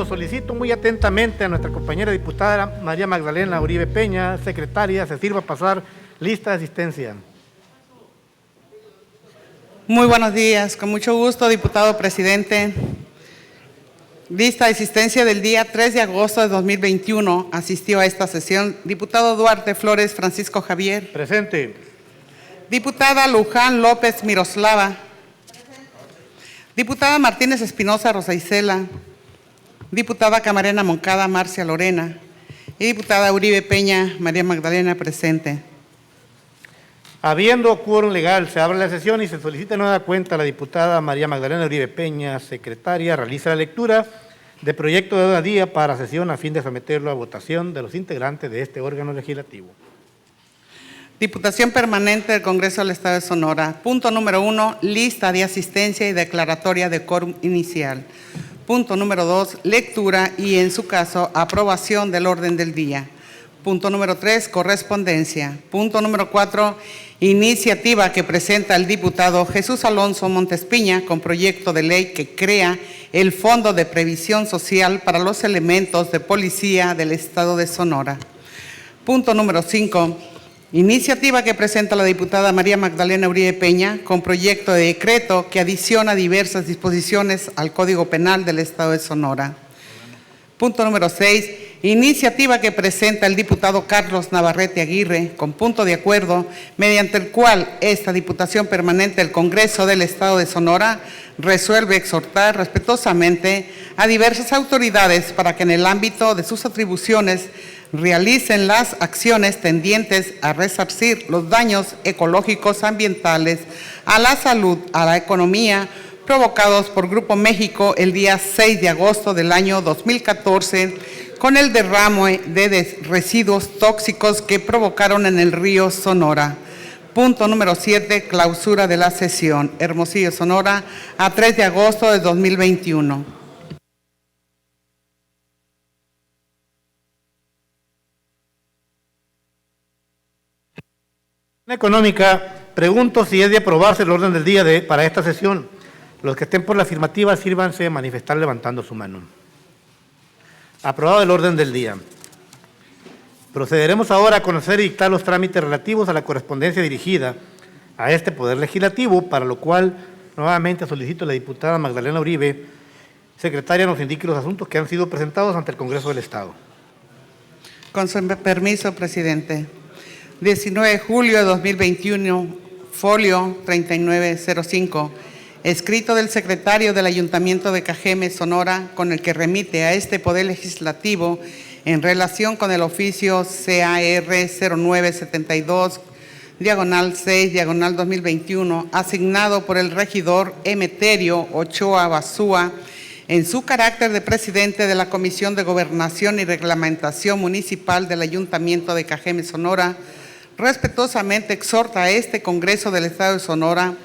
Solicito muy atentamente a nuestra compañera diputada María Magdalena Uribe Peña, secretaria, se sirva a pasar lista de asistencia. Muy buenos días, con mucho gusto, diputado presidente. Lista de asistencia del día 3 de agosto de 2021. Asistió a esta sesión diputado Duarte Flores Francisco Javier. Presente. Diputada Luján López Miroslava. Diputada Martínez Espinosa Rosa Isela. Diputada Camarena Moncada Marcia Lorena. Y diputada Uribe Peña María Magdalena presente. Habiendo quórum legal, se abre la sesión y se solicita nueva cuenta a la diputada María Magdalena Uribe Peña, secretaria, realiza la lectura de proyecto de día para sesión a fin de someterlo a votación de los integrantes de este órgano legislativo. Diputación Permanente del Congreso del Estado de Sonora. Punto número 1, lista de asistencia y declaratoria de quórum inicial. Punto número 2, lectura y, en su caso, aprobación del orden del día. Punto número 3, correspondencia. Punto número 4, iniciativa que presenta el diputado Jesús Alonso Montespiña con proyecto de ley que crea el Fondo de Previsión Social para los elementos de policía del Estado de Sonora. Punto número 5, iniciativa que presenta la diputada María Magdalena Uribe Peña con proyecto de decreto que adiciona diversas disposiciones al Código Penal del Estado de Sonora. Punto número 6, iniciativa que presenta el diputado Carlos Navarrete Aguirre con punto de acuerdo mediante el cual esta Diputación Permanente del Congreso del Estado de Sonora resuelve exhortar respetuosamente a diversas autoridades para que en el ámbito de sus atribuciones realicen las acciones tendientes a resarcir los daños ecológicos ambientales, a la salud, a la economía, provocados por Grupo México el día 6 de agosto del año 2014 con el derrame de residuos tóxicos que provocaron en el río Sonora. Punto número 7, clausura de la sesión. Hermosillo, Sonora, a 3 de agosto de 2021. Económica, pregunto si es de aprobarse el orden del día para esta sesión. Los que estén por la afirmativa, sírvanse a manifestar levantando su mano. Aprobado el orden del día. Procederemos ahora a conocer y dictar los trámites relativos a la correspondencia dirigida a este Poder Legislativo, para lo cual nuevamente solicito a la diputada Magdalena Uribe, secretaria, nos indique los asuntos que han sido presentados ante el Congreso del Estado. Con su permiso, presidente. 19 de julio de 2021, folio 3905. Escrito del secretario del Ayuntamiento de Cajeme, Sonora, con el que remite a este Poder Legislativo en relación con el oficio CAR 0972, diagonal 6, diagonal 2021, asignado por el regidor Emeterio Ochoa Basúa, en su carácter de presidente de la Comisión de Gobernación y Reglamentación Municipal del Ayuntamiento de Cajeme, Sonora, respetuosamente exhorta a este Congreso del Estado de Sonora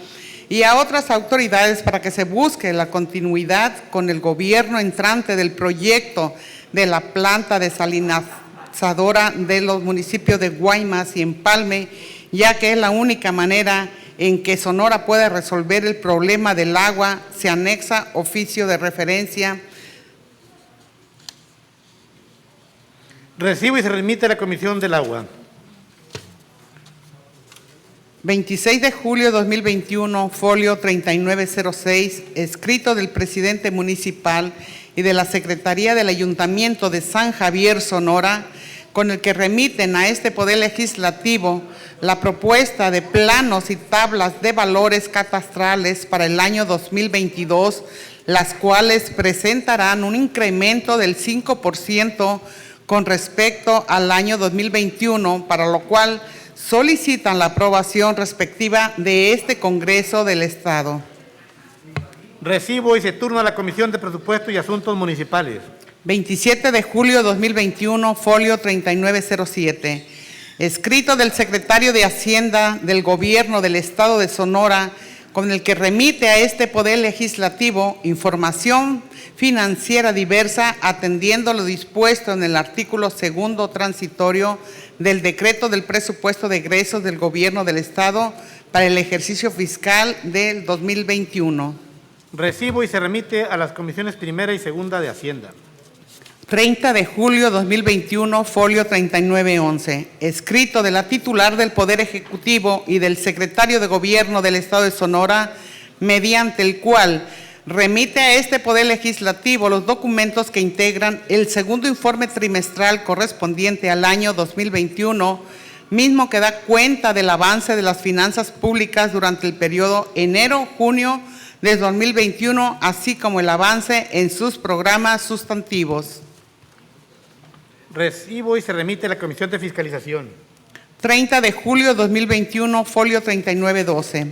y a otras autoridades para que se busque la continuidad con el gobierno entrante del proyecto de la planta desalinizadora de los municipios de Guaymas y Empalme, ya que es la única manera en que Sonora pueda resolver el problema del agua. Se anexa oficio de referencia. Recibo y se remite a la Comisión del Agua. 26 de julio de 2021, folio 3906, escrito del presidente municipal y de la Secretaría del Ayuntamiento de San Javier, Sonora, con el que remiten a este Poder Legislativo la propuesta de planos y tablas de valores catastrales para el año 2022, las cuales presentarán un incremento del 5% con respecto al año 2021, para lo cual solicitan la aprobación respectiva de este Congreso del Estado. Recibo y se turna a la Comisión de Presupuesto y Asuntos Municipales. 27 de julio de 2021, folio 3907. Escrito del secretario de Hacienda del Gobierno del Estado de Sonora, con el que remite a este Poder Legislativo información financiera diversa, atendiendo lo dispuesto en el artículo 2 transitorio del Decreto del Presupuesto de Egresos del Gobierno del Estado para el ejercicio fiscal del 2021. Recibo y se remite a las comisiones primera y segunda de Hacienda. 30 de julio 2021, folio 3911. Escrito de la titular del Poder Ejecutivo y del Secretario de Gobierno del Estado de Sonora, mediante el cual remite a este Poder Legislativo los documentos que integran el segundo informe trimestral correspondiente al año 2021, mismo que da cuenta del avance de las finanzas públicas durante el periodo enero-junio de 2021, así como el avance en sus programas sustantivos. Recibo y se remite a la Comisión de Fiscalización. 30 de julio 2021, folio 3912.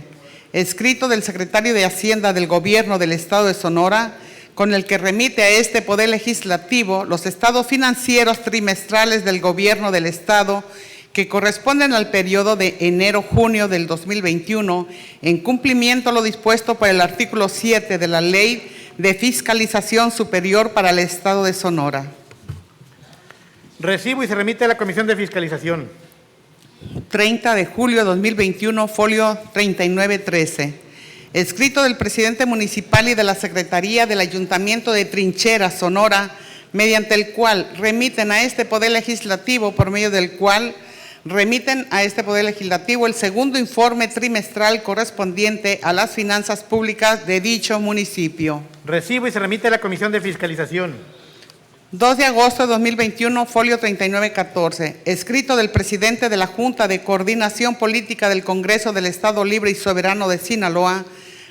Escrito del Secretario de Hacienda del Gobierno del Estado de Sonora, con el que remite a este Poder Legislativo los estados financieros trimestrales del Gobierno del Estado que corresponden al periodo de enero-junio del 2021, en cumplimiento a lo dispuesto por el artículo 7 de la Ley de Fiscalización Superior para el Estado de Sonora. Recibo y se remite a la Comisión de Fiscalización. 30 de julio 2021, folio 3913. Escrito del presidente municipal y de la Secretaría del Ayuntamiento de Trincheras, Sonora, mediante el cual remiten a este Poder Legislativo, por medio del cual remiten a este Poder Legislativo el segundo informe trimestral correspondiente a las finanzas públicas de dicho municipio. Recibo y se remite a la Comisión de Fiscalización. 2 de agosto de 2021, folio 3914. Escrito del presidente de la Junta de Coordinación Política del Congreso del Estado Libre y Soberano de Sinaloa,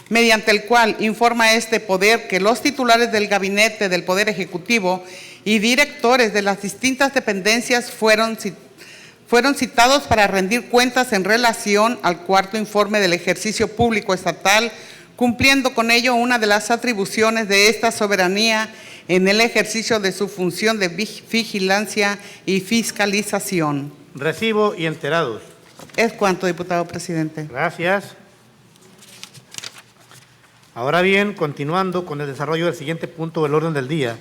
mediante el cual informa a este poder que los titulares del Gabinete del Poder Ejecutivo y directores de las distintas dependencias fueron citados para rendir cuentas en relación al cuarto informe del ejercicio público estatal, cumpliendo con ello una de las atribuciones de esta soberanía en el ejercicio de su función de vigilancia y fiscalización. Recibo y enterados. Es cuanto, diputado presidente. Gracias. Ahora bien, continuando con el desarrollo del siguiente punto del orden del día,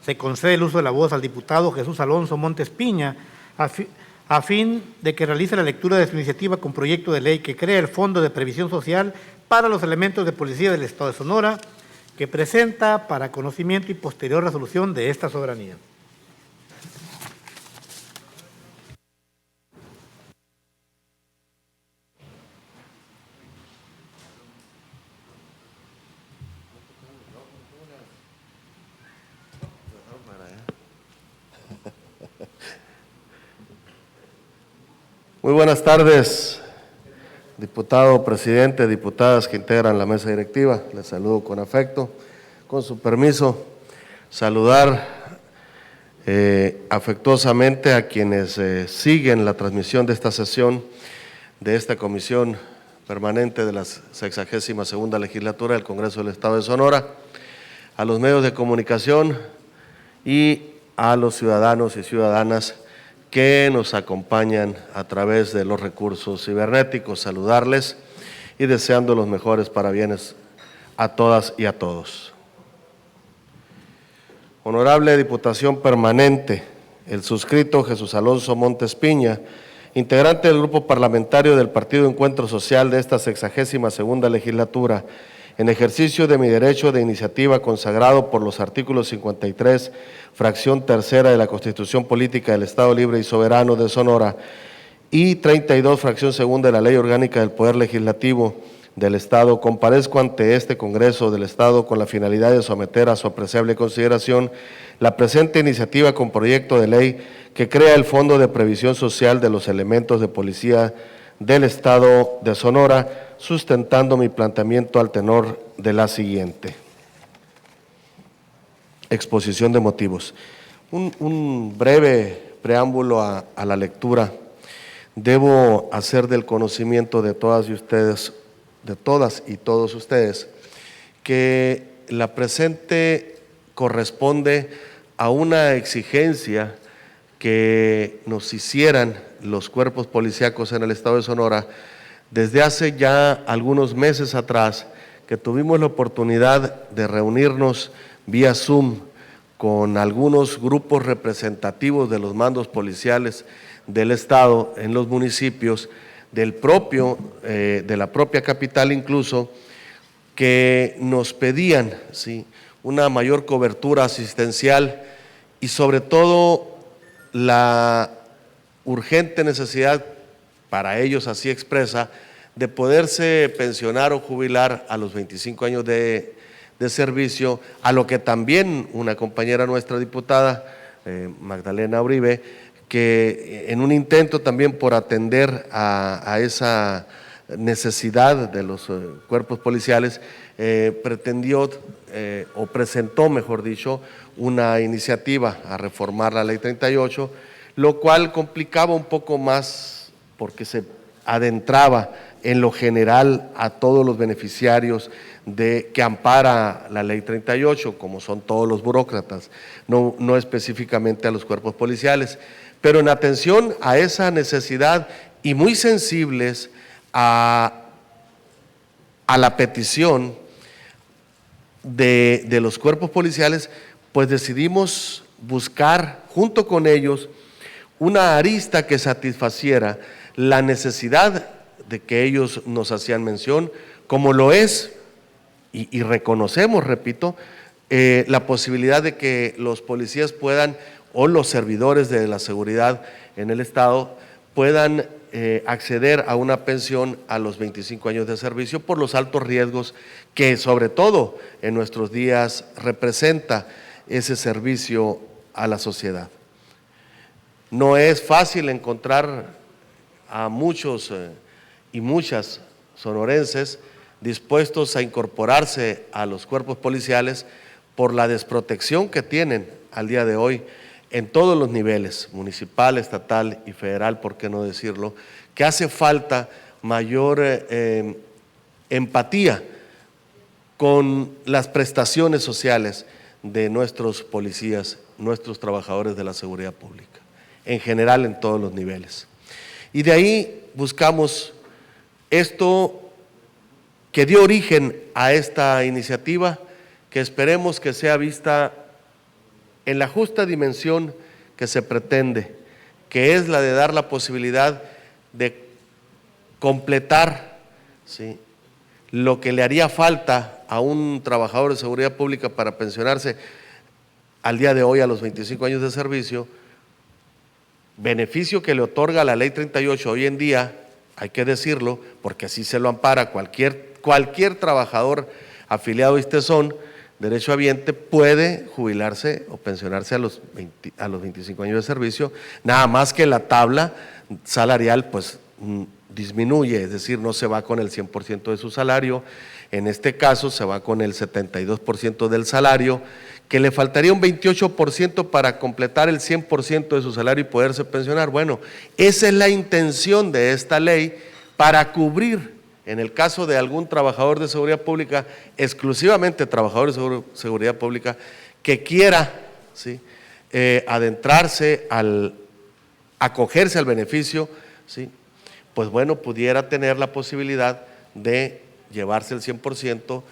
se concede el uso de la voz al diputado Jesús Alonso Montes Piña, a fin de que realice la lectura de su iniciativa con proyecto de ley que crea el Fondo de Previsión Social para los elementos de policía del Estado de Sonora, que presenta para conocimiento y posterior resolución de esta soberanía. Muy buenas tardes, diputado presidente, diputadas que integran la mesa directiva. Les saludo con afecto. Con su permiso, saludar afectuosamente a quienes siguen la transmisión de esta sesión de esta Comisión Permanente de la 62ª Legislatura del Congreso del Estado de Sonora, a los medios de comunicación y a los ciudadanos y ciudadanas que nos acompañan a través de los recursos cibernéticos. Saludarles y deseando los mejores parabienes a todas y a todos. Honorable Diputación Permanente, el suscrito Jesús Alonso Montes Piña, integrante del Grupo Parlamentario del Partido Encuentro Social de esta 62ª Legislatura, en ejercicio de mi derecho de iniciativa consagrado por los artículos 53, fracción tercera de la Constitución Política del Estado Libre y Soberano de Sonora y 32, fracción segunda de la Ley Orgánica del Poder Legislativo del Estado, comparezco ante este Congreso del Estado con la finalidad de someter a su apreciable consideración la presente iniciativa con proyecto de ley que crea el Fondo de Previsión Social de los elementos de policía del Estado de Sonora, sustentando mi planteamiento al tenor de la siguiente exposición de motivos. Un breve preámbulo a la lectura. Debo hacer del conocimiento de todas y ustedes, de todas y todos ustedes, que la presente corresponde a una exigencia que nos hicieran los cuerpos policíacos en el Estado de Sonora desde hace ya algunos meses atrás, que tuvimos la oportunidad de reunirnos vía Zoom con algunos grupos representativos de los mandos policiales del Estado en los municipios de la propia capital incluso, que nos pedían, ¿sí?, una mayor cobertura asistencial y sobre todo la urgente necesidad, para ellos así expresa, de poderse pensionar o jubilar a los 25 años de servicio, a lo que también una compañera nuestra diputada, Magdalena Uribe, que en un intento también por atender a esa necesidad de los cuerpos policiales, pretendió o presentó, mejor dicho, una iniciativa a reformar la Ley 38, lo cual complicaba un poco más porque se adentraba en lo general a todos los beneficiarios que ampara la Ley 38, como son todos los burócratas, no específicamente a los cuerpos policiales, pero en atención a esa necesidad y muy sensibles a la petición de los cuerpos policiales, pues decidimos buscar junto con ellos una arista que satisfaciera la necesidad de que ellos nos hacían mención, como lo es, y reconocemos, repito, la posibilidad de que los policías puedan, o los servidores de la seguridad en el Estado, puedan acceder a una pensión a los 25 años de servicio por los altos riesgos que sobre todo en nuestros días representa ese servicio a la sociedad. No es fácil encontrar a muchos y muchas sonorenses dispuestos a incorporarse a los cuerpos policiales por la desprotección que tienen al día de hoy en todos los niveles, municipal, estatal y federal, por qué no decirlo, que hace falta mayor empatía con las prestaciones sociales de nuestros policías, nuestros trabajadores de la seguridad pública, en general en todos los niveles. Y de ahí buscamos esto que dio origen a esta iniciativa, que esperemos que sea vista en la justa dimensión que se pretende, que es la de dar la posibilidad de completar, ¿sí?, lo que le haría falta a un trabajador de seguridad pública para pensionarse al día de hoy a los 25 años de servicio, beneficio que le otorga la Ley 38 hoy en día, hay que decirlo, porque así se lo ampara cualquier trabajador afiliado a ISTESON, derechohabiente, puede jubilarse o pensionarse a los 25 años de servicio, nada más que la tabla salarial pues disminuye, es decir, no se va con el 100% de su salario, en este caso se va con el 72% del salario, que le faltaría un 28% para completar el 100% de su salario y poderse pensionar. Bueno, esa es la intención de esta ley para cubrir, en el caso de algún trabajador de seguridad pública, exclusivamente trabajador de seguridad pública, que quiera, ¿sí?, adentrarse al acogerse al beneficio, ¿sí?, pues bueno, pudiera tener la posibilidad de llevarse el 100%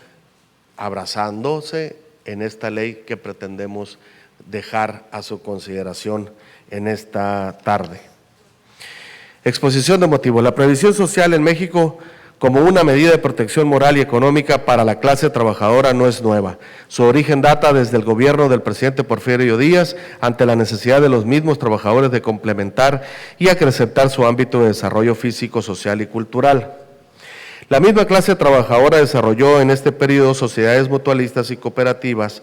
abrazándose en esta ley que pretendemos dejar a su consideración en esta tarde. Exposición de motivos. La previsión social en México como una medida de protección moral y económica para la clase trabajadora no es nueva. Su origen data desde el gobierno del presidente Porfirio Díaz ante la necesidad de los mismos trabajadores de complementar y acrecentar su ámbito de desarrollo físico, social y cultural. La misma clase trabajadora desarrolló en este periodo sociedades mutualistas y cooperativas,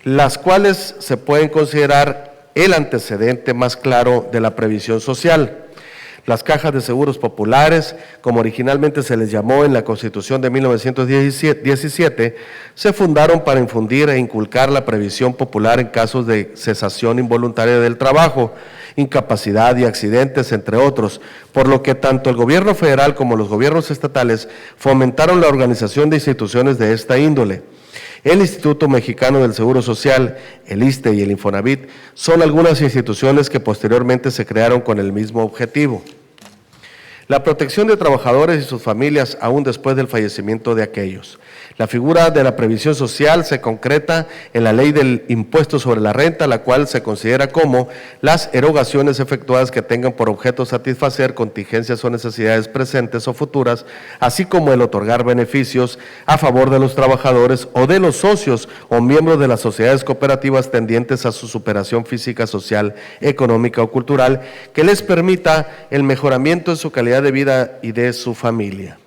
las cuales se pueden considerar el antecedente más claro de la previsión social. Las cajas de seguros populares, como originalmente se les llamó en la Constitución de 1917, se fundaron para infundir e inculcar la previsión popular en casos de cesación involuntaria del trabajo, incapacidad y accidentes, entre otros, por lo que tanto el gobierno federal como los gobiernos estatales fomentaron la organización de instituciones de esta índole. El Instituto Mexicano del Seguro Social, el ISSSTE y el Infonavit son algunas instituciones que posteriormente se crearon con el mismo objetivo. La protección de trabajadores y sus familias aún después del fallecimiento de aquellos. La figura de la previsión social se concreta en la ley del impuesto sobre la renta, la cual se considera como las erogaciones efectuadas que tengan por objeto satisfacer contingencias o necesidades presentes o futuras, así como el otorgar beneficios a favor de los trabajadores o de los socios o miembros de las sociedades cooperativas tendientes a su superación física, social, económica o cultural, que les permita el mejoramiento de su calidad de vida y de su familia.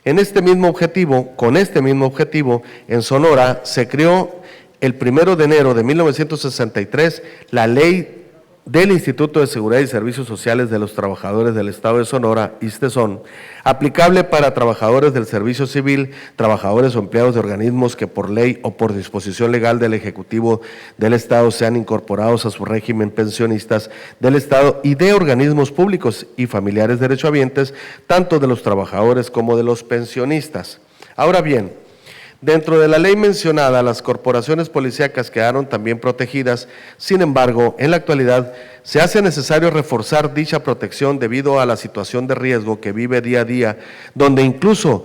Con este mismo objetivo, en Sonora se creó el 1 de enero de 1963 la Ley del Instituto de Seguridad y Servicios Sociales de los Trabajadores del Estado de Sonora, ISTESON, aplicable para trabajadores del servicio civil, trabajadores o empleados de organismos que por ley o por disposición legal del Ejecutivo del Estado sean incorporados a su régimen pensionistas del Estado y de organismos públicos y familiares derechohabientes, tanto de los trabajadores como de los pensionistas. Ahora bien, dentro de la ley mencionada, las corporaciones policíacas quedaron también protegidas. Sin embargo, en la actualidad se hace necesario reforzar dicha protección debido a la situación de riesgo que vive día a día, donde incluso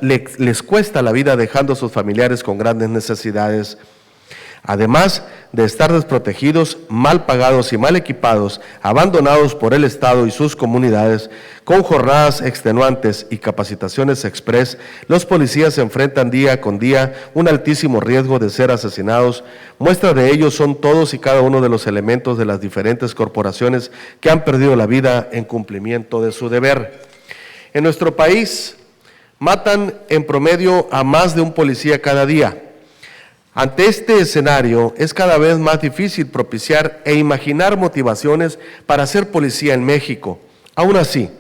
les cuesta la vida dejando a sus familiares con grandes necesidades. Además de estar desprotegidos, mal pagados y mal equipados, abandonados por el Estado y sus comunidades, con jornadas extenuantes y capacitaciones express, los policías se enfrentan día con día un altísimo riesgo de ser asesinados. Muestra de ello son todos y cada uno de los elementos de las diferentes corporaciones que han perdido la vida en cumplimiento de su deber. En nuestro país matan en promedio a más de un policía cada día. Ante este escenario, es cada vez más difícil propiciar e imaginar motivaciones para ser policía en México. Aún así,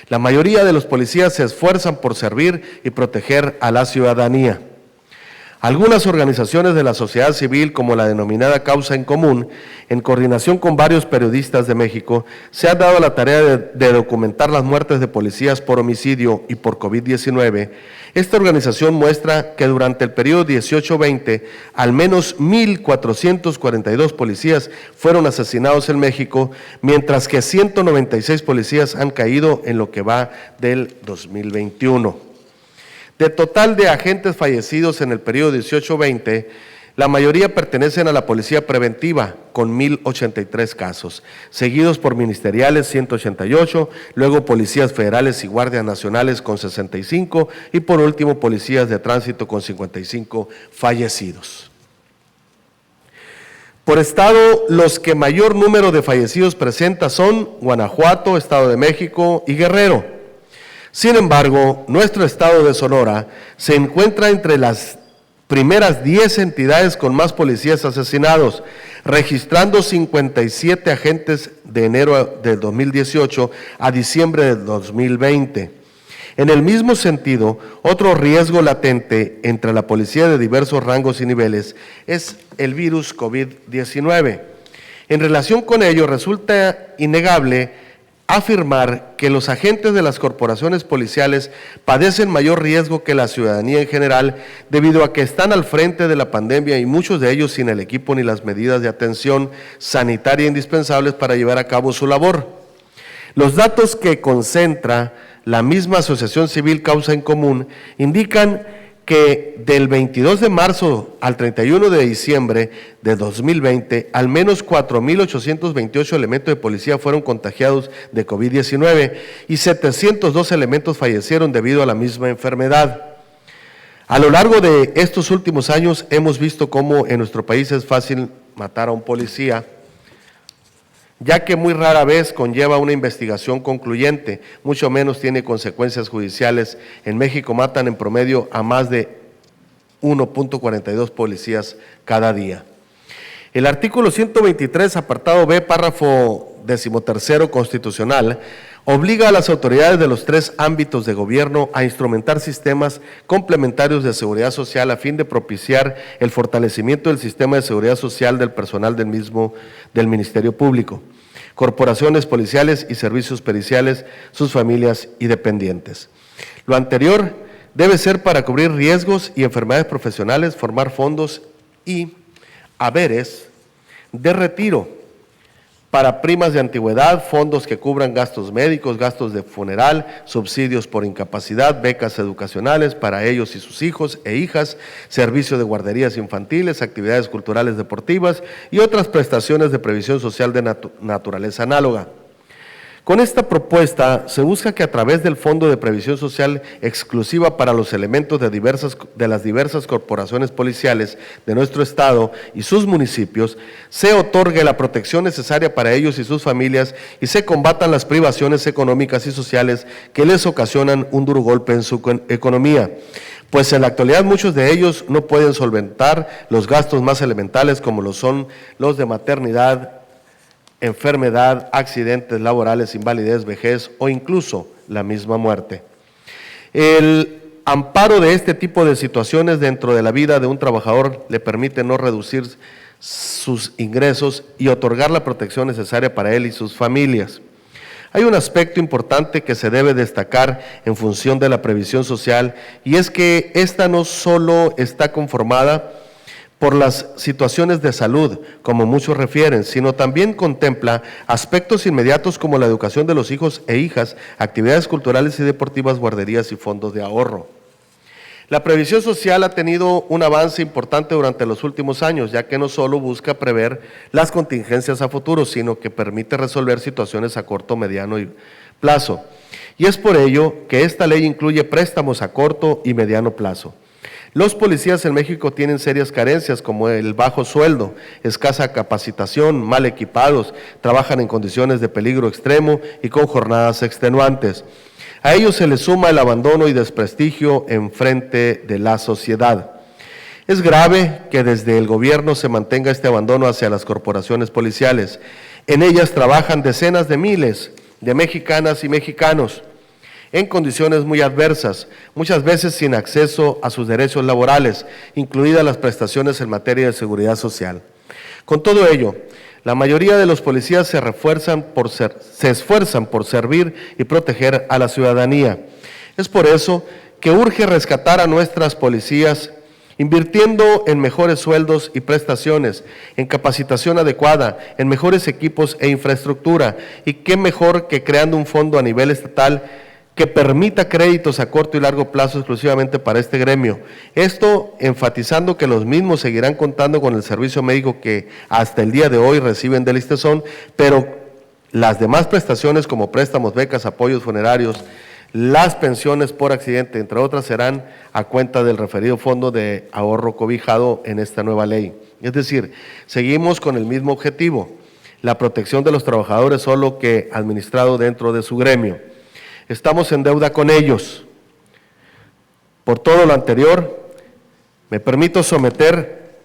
la mayoría de los policías se esfuerzan por servir y proteger a la ciudadanía. Algunas organizaciones de la sociedad civil, como la denominada Causa en Común, en coordinación con varios periodistas de México, se han dado la tarea de documentar las muertes de policías por homicidio y por COVID-19. Esta organización muestra que durante el periodo 18-20, al menos 1,442 policías fueron asesinados en México, mientras que 196 policías han caído en lo que va del 2021. De total de agentes fallecidos en el periodo 18-20, la mayoría pertenecen a la Policía Preventiva, con 1,083 casos, seguidos por ministeriales, 188, luego policías federales y guardias nacionales con 65 y por último policías de tránsito con 55 fallecidos. Por estado, los que mayor número de fallecidos presenta son Guanajuato, Estado de México y Guerrero. Sin embargo, nuestro estado de Sonora se encuentra entre las primeras 10 entidades con más policías asesinados, registrando 57 agentes de enero del 2018 a diciembre del 2020. En el mismo sentido, otro riesgo latente entre la policía de diversos rangos y niveles es el virus COVID-19. En relación con ello, resulta innegable afirmar que los agentes de las corporaciones policiales padecen mayor riesgo que la ciudadanía en general debido a que están al frente de la pandemia y muchos de ellos sin el equipo ni las medidas de atención sanitaria indispensables para llevar a cabo su labor. Los datos que concentra la misma Asociación Civil Causa en Común indican que del 22 de marzo al 31 de diciembre de 2020, al menos 4,828 elementos de policía fueron contagiados de COVID-19 y 702 elementos fallecieron debido a la misma enfermedad. A lo largo de estos últimos años hemos visto cómo en nuestro país es fácil matar a un policía, ya que muy rara vez conlleva una investigación concluyente, mucho menos tiene consecuencias judiciales. En México matan en promedio a más de 1,42 policías cada día. El artículo 123, apartado B, párrafo 13º constitucional, obliga a las autoridades de los 3 ámbitos de gobierno a instrumentar sistemas complementarios de seguridad social a fin de propiciar el fortalecimiento del sistema de seguridad social del personal del Ministerio Público, corporaciones policiales y servicios periciales, sus familias y dependientes. Lo anterior debe ser para cubrir riesgos y enfermedades profesionales, formar fondos y haberes de retiro para primas de antigüedad, fondos que cubran gastos médicos, gastos de funeral, subsidios por incapacidad, becas educacionales para ellos y sus hijos e hijas, servicio de guarderías infantiles, actividades culturales deportivas y otras prestaciones de previsión social de naturaleza análoga. Con esta propuesta se busca que a través del Fondo de Previsión Social exclusiva para los elementos de las diversas corporaciones policiales de nuestro Estado y sus municipios, se otorgue la protección necesaria para ellos y sus familias y se combatan las privaciones económicas y sociales que les ocasionan un duro golpe en su economía. Pues en la actualidad muchos de ellos no pueden solventar los gastos más elementales como lo son los de maternidad, enfermedad, accidentes laborales, invalidez, vejez o incluso la misma muerte. El amparo de este tipo de situaciones dentro de la vida de un trabajador le permite no reducir sus ingresos y otorgar la protección necesaria para él y sus familias. Hay un aspecto importante que se debe destacar en función de la previsión social y es que esta no solo está conformada por las situaciones de salud, como muchos refieren, sino también contempla aspectos inmediatos como la educación de los hijos e hijas, actividades culturales y deportivas, guarderías y fondos de ahorro. La previsión social ha tenido un avance importante durante los últimos años, ya que no solo busca prever las contingencias a futuro, sino que permite resolver situaciones a corto, mediano plazo. Y es por ello que esta ley incluye préstamos a corto y mediano plazo. Los policías en México tienen serias carencias como el bajo sueldo, escasa capacitación, mal equipados, trabajan en condiciones de peligro extremo y con jornadas extenuantes. A ellos se les suma el abandono y desprestigio en frente de la sociedad. Es grave que desde el gobierno se mantenga este abandono hacia las corporaciones policiales. En ellas trabajan decenas de miles de mexicanas y mexicanos en condiciones muy adversas, muchas veces sin acceso a sus derechos laborales, incluidas las prestaciones en materia de seguridad social. Con todo ello, la mayoría de los policías se esfuerzan por servir y proteger a la ciudadanía. Es por eso que urge rescatar a nuestras policías, invirtiendo en mejores sueldos y prestaciones, en capacitación adecuada, en mejores equipos e infraestructura, y qué mejor que creando un fondo a nivel estatal que permita créditos a corto y largo plazo exclusivamente para este gremio. Esto enfatizando que los mismos seguirán contando con el servicio médico que hasta el día de hoy reciben del ISTESON, pero las demás prestaciones como préstamos, becas, apoyos funerarios, las pensiones por accidente, entre otras, serán a cuenta del referido fondo de ahorro cobijado en esta nueva ley. Es decir, seguimos con el mismo objetivo, la protección de los trabajadores, solo que administrado dentro de su gremio. Estamos en deuda con ellos. Por todo lo anterior, me permito someter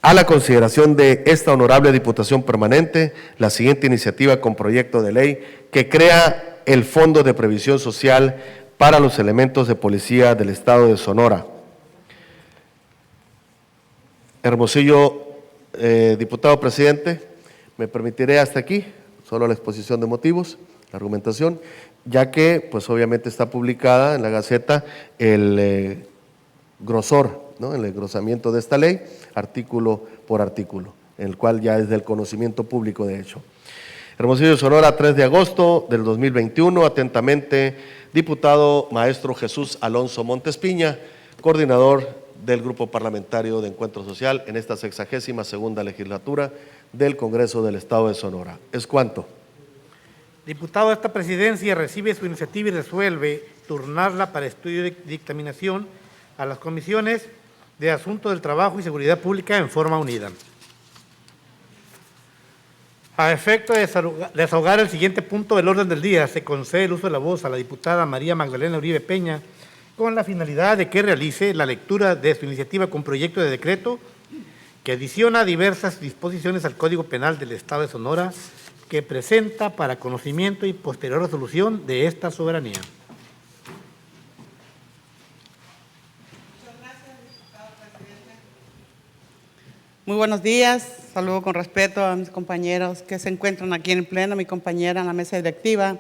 a la consideración de esta honorable Diputación Permanente la siguiente iniciativa con proyecto de ley que crea el Fondo de Previsión Social para los elementos de policía del Estado de Sonora. Hermosillo, diputado presidente, me permitiré hasta aquí, solo la exposición de motivos, la argumentación, ya que pues obviamente está publicada en la Gaceta el grosor, ¿no?, el engrosamiento de esta ley, artículo por artículo, en el cual ya es del conocimiento público de hecho. Hermosillo, Sonora, 3 de agosto del 2021, atentamente, diputado maestro Jesús Alonso Montespiña, coordinador del Grupo Parlamentario de Encuentro Social en esta 62ª legislatura del Congreso del Estado de Sonora. Es cuanto. Diputado, esta presidencia recibe su iniciativa y resuelve turnarla para estudio y dictaminación a las comisiones de Asuntos del Trabajo y Seguridad Pública en forma unida. A efecto de desahogar el siguiente punto del orden del día, se concede el uso de la voz a la diputada María Magdalena Uribe Peña con la finalidad de que realice la lectura de su iniciativa con proyecto de decreto que adiciona diversas disposiciones al Código Penal del Estado de Sonora que presenta para conocimiento y posterior resolución de esta soberanía. Muy buenos días, saludo con respeto a mis compañeros que se encuentran aquí en el Pleno, mi compañera en la mesa directiva,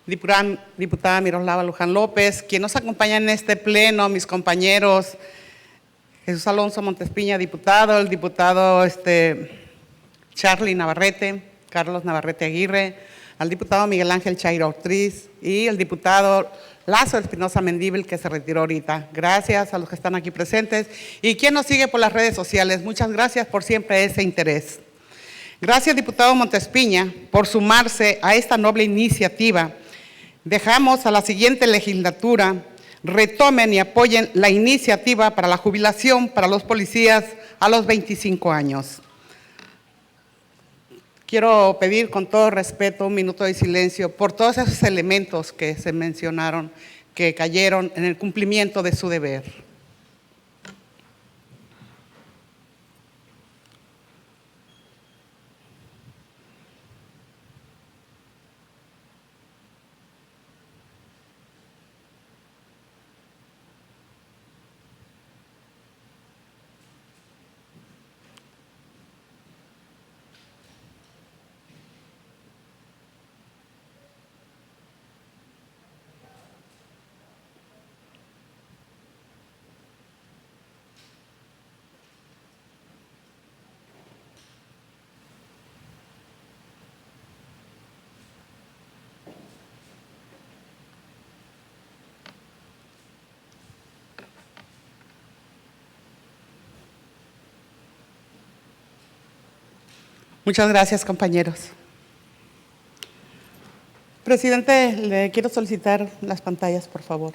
diputada Miroslava Luján López, quien nos acompaña en este Pleno, mis compañeros Jesús Alonso Montespiña, diputado, el diputado Charly Navarrete, Carlos Navarrete Aguirre, al diputado Miguel Ángel Chairo Ortiz y el diputado Lázaro Espinosa Mendívil, que se retiró ahorita. Gracias a los que están aquí presentes y quien nos sigue por las redes sociales. Muchas gracias por siempre ese interés. Gracias, diputado Montespiña, por sumarse a esta noble iniciativa. Dejamos a la siguiente legislatura retomen y apoyen la iniciativa para la jubilación para los policías a los 25 años. Quiero pedir con todo respeto un minuto de silencio por todos esos elementos que se mencionaron, que cayeron en el cumplimiento de su deber. Muchas gracias, compañeros. Presidente, le quiero solicitar las pantallas, por favor.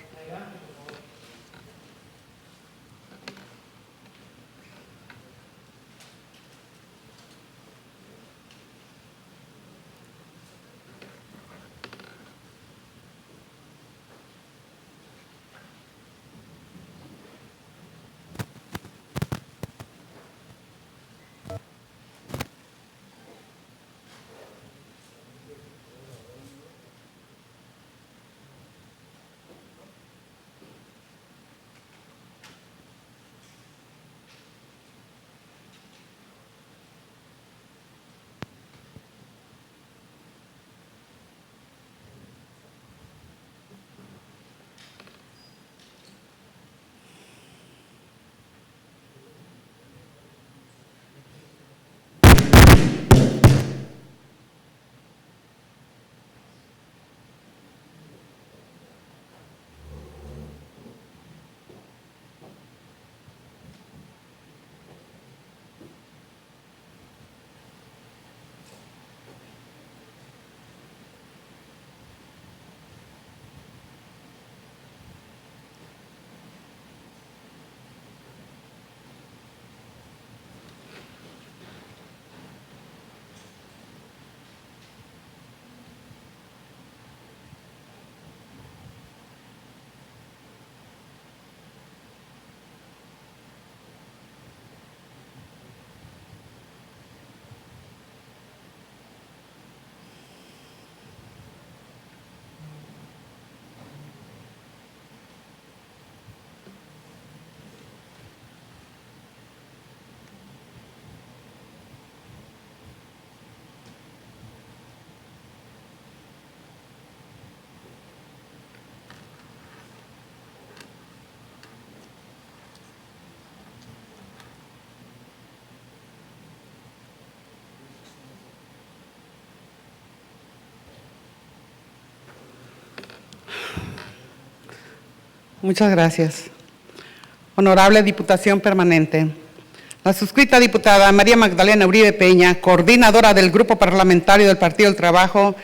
Muchas gracias. Honorable Diputación Permanente. La suscrita diputada María Magdalena Uribe Peña, coordinadora del Grupo Parlamentario del Partido del Trabajo,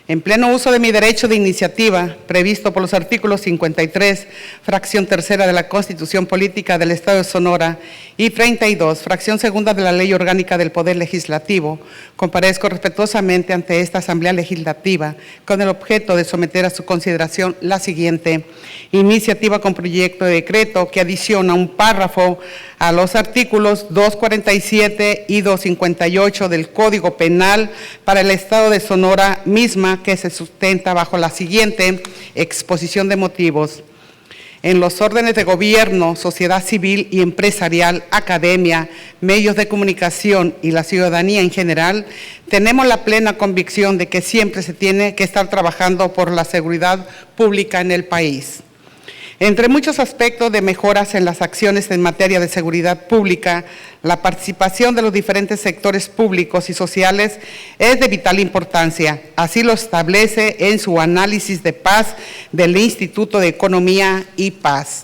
en pleno uso de mi derecho de iniciativa, previsto por los artículos 53, fracción tercera de la Constitución Política del Estado de Sonora y 32, fracción segunda de la Ley Orgánica del Poder Legislativo, comparezco respetuosamente ante esta Asamblea Legislativa con el objeto de someter a su consideración la siguiente iniciativa con proyecto de decreto que adiciona un párrafo a los artículos 247 y 258 del Código Penal para el Estado de Sonora, misma que se sustenta bajo la siguiente exposición de motivos. En los órdenes de gobierno, sociedad civil y empresarial, academia, medios de comunicación y la ciudadanía en general, tenemos la plena convicción de que siempre se tiene que estar trabajando por la seguridad pública en el país. Entre muchos aspectos de mejoras en las acciones en materia de seguridad pública, la participación de los diferentes sectores públicos y sociales es de vital importancia. Así lo establece en su análisis de paz del Instituto de Economía y Paz.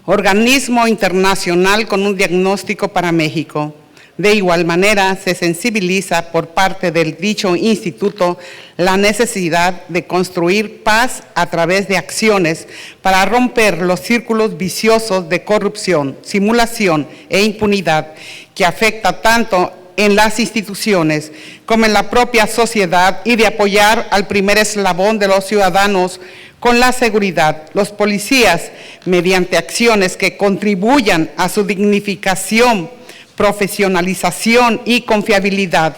Organismo internacional con un diagnóstico para México. De igual manera, se sensibiliza por parte del dicho instituto la necesidad de construir paz a través de acciones para romper los círculos viciosos de corrupción, simulación e impunidad que afecta tanto en las instituciones como en la propia sociedad, y de apoyar al primer eslabón de los ciudadanos con la seguridad, los policías, mediante acciones que contribuyan a su dignificación, profesionalización y confiabilidad.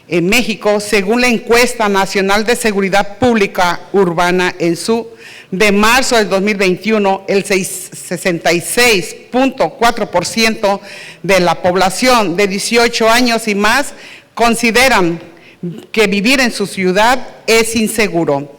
En México, según la Encuesta Nacional de Seguridad Pública Urbana de marzo del 2021, el 66.4% de la población de 18 años y más consideran que vivir en su ciudad es inseguro.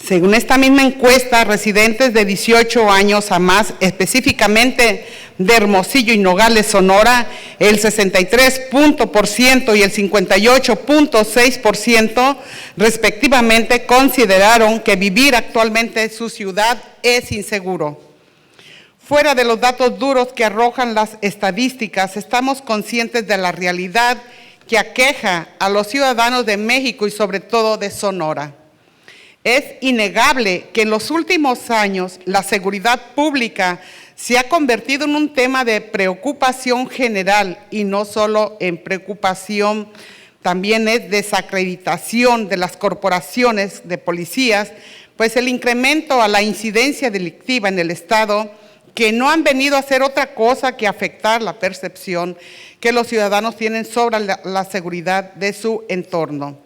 Según esta misma encuesta, residentes de 18 años a más, específicamente de Hermosillo y Nogales, Sonora, el 63% y el 58.6% respectivamente consideraron que vivir actualmente en su ciudad es inseguro. Fuera de los datos duros que arrojan las estadísticas, estamos conscientes de la realidad que aqueja a los ciudadanos de México y sobre todo de Sonora. Es innegable que en los últimos años la seguridad pública se ha convertido en un tema de preocupación general, y no solo en preocupación, también es desacreditación de las corporaciones de policías, pues el incremento a la incidencia delictiva en el Estado, que no han venido a hacer otra cosa que afectar la percepción que los ciudadanos tienen sobre la seguridad de su entorno.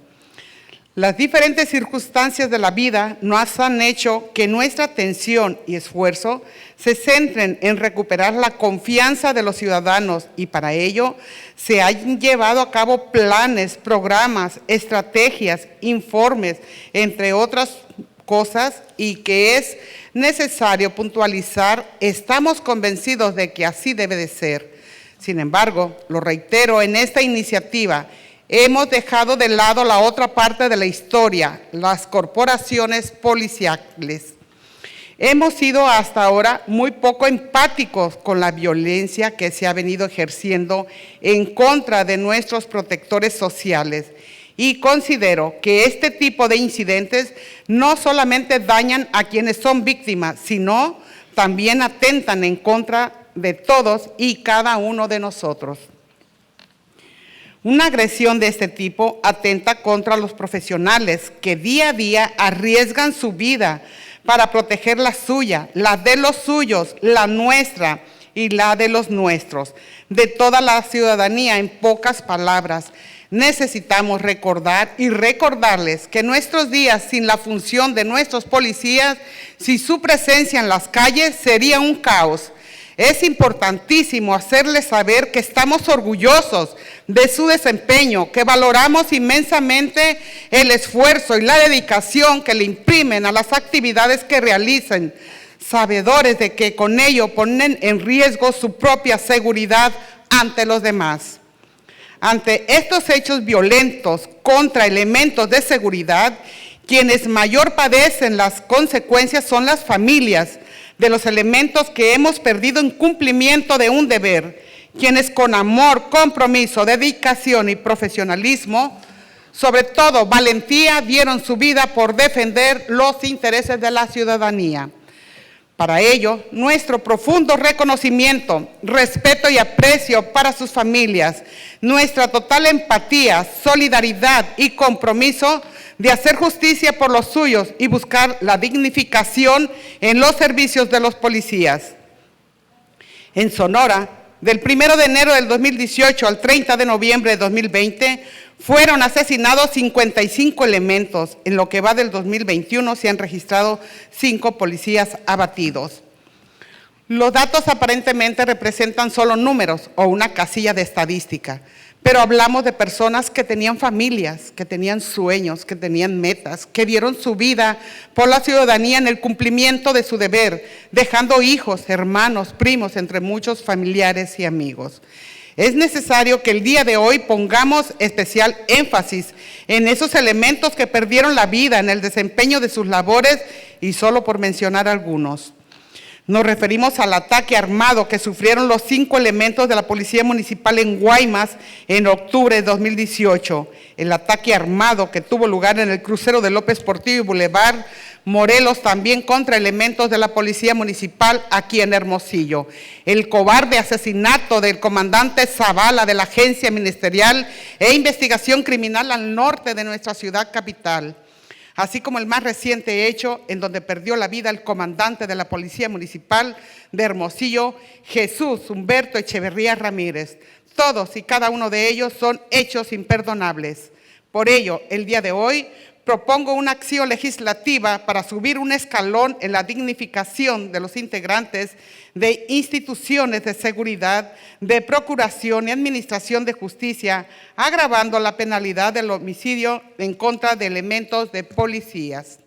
Las diferentes circunstancias de la vida nos han hecho que nuestra atención y esfuerzo se centren en recuperar la confianza de los ciudadanos, y para ello se han llevado a cabo planes, programas, estrategias, informes, entre otras cosas, y que es necesario puntualizar. Estamos convencidos de que así debe de ser. Sin embargo, lo reitero, en esta iniciativa hemos dejado de lado la otra parte de la historia, las corporaciones policiales. Hemos sido hasta ahora muy poco empáticos con la violencia que se ha venido ejerciendo en contra de nuestros protectores sociales, y considero que este tipo de incidentes no solamente dañan a quienes son víctimas, sino también atentan en contra de todos y cada uno de nosotros. Una agresión de este tipo atenta contra los profesionales que día a día arriesgan su vida para proteger la suya, la de los suyos, la nuestra y la de los nuestros, de toda la ciudadanía. En pocas palabras, necesitamos recordar y recordarles que nuestros días sin la función de nuestros policías, sin su presencia en las calles, sería un caos. Es importantísimo hacerles saber que estamos orgullosos de su desempeño, que valoramos inmensamente el esfuerzo y la dedicación que le imprimen a las actividades que realicen, sabedores de que con ello ponen en riesgo su propia seguridad ante los demás. Ante estos hechos violentos contra elementos de seguridad, quienes mayor padecen las consecuencias son las familias de los elementos que hemos perdido en cumplimiento de un deber, quienes con amor, compromiso, dedicación y profesionalismo, sobre todo valentía, dieron su vida por defender los intereses de la ciudadanía. Para ello, nuestro profundo reconocimiento, respeto y aprecio para sus familias, nuestra total empatía, solidaridad y compromiso de hacer justicia por los suyos y buscar la dignificación en los servicios de los policías. En Sonora, del 1 de enero del 2018 al 30 de noviembre de 2020, fueron asesinados 55 elementos. En lo que va del 2021 se han registrado 5 policías abatidos. Los datos aparentemente representan solo números o una casilla de estadística, pero hablamos de personas que tenían familias, que tenían sueños, que tenían metas, que dieron su vida por la ciudadanía en el cumplimiento de su deber, dejando hijos, hermanos, primos, entre muchos familiares y amigos. Es necesario que el día de hoy pongamos especial énfasis en esos elementos que perdieron la vida en el desempeño de sus labores y solo por mencionar algunos. Nos referimos al ataque armado que sufrieron los 5 elementos de la Policía Municipal en Guaymas en octubre de 2018. El ataque armado que tuvo lugar en el crucero de López Portillo y Boulevard Morelos, también contra elementos de la Policía Municipal aquí en Hermosillo. El cobarde asesinato del comandante Zavala de la Agencia Ministerial e Investigación Criminal al norte de nuestra ciudad capital, así como el más reciente hecho en donde perdió la vida el comandante de la Policía Municipal de Hermosillo, Jesús Humberto Echeverría Ramírez. Todos y cada uno de ellos son hechos imperdonables. Por ello, el día de hoy propongo una acción legislativa para subir un escalón en la dignificación de los integrantes de instituciones de seguridad, de procuración y administración de justicia, agravando la penalidad del homicidio en contra de elementos de policías.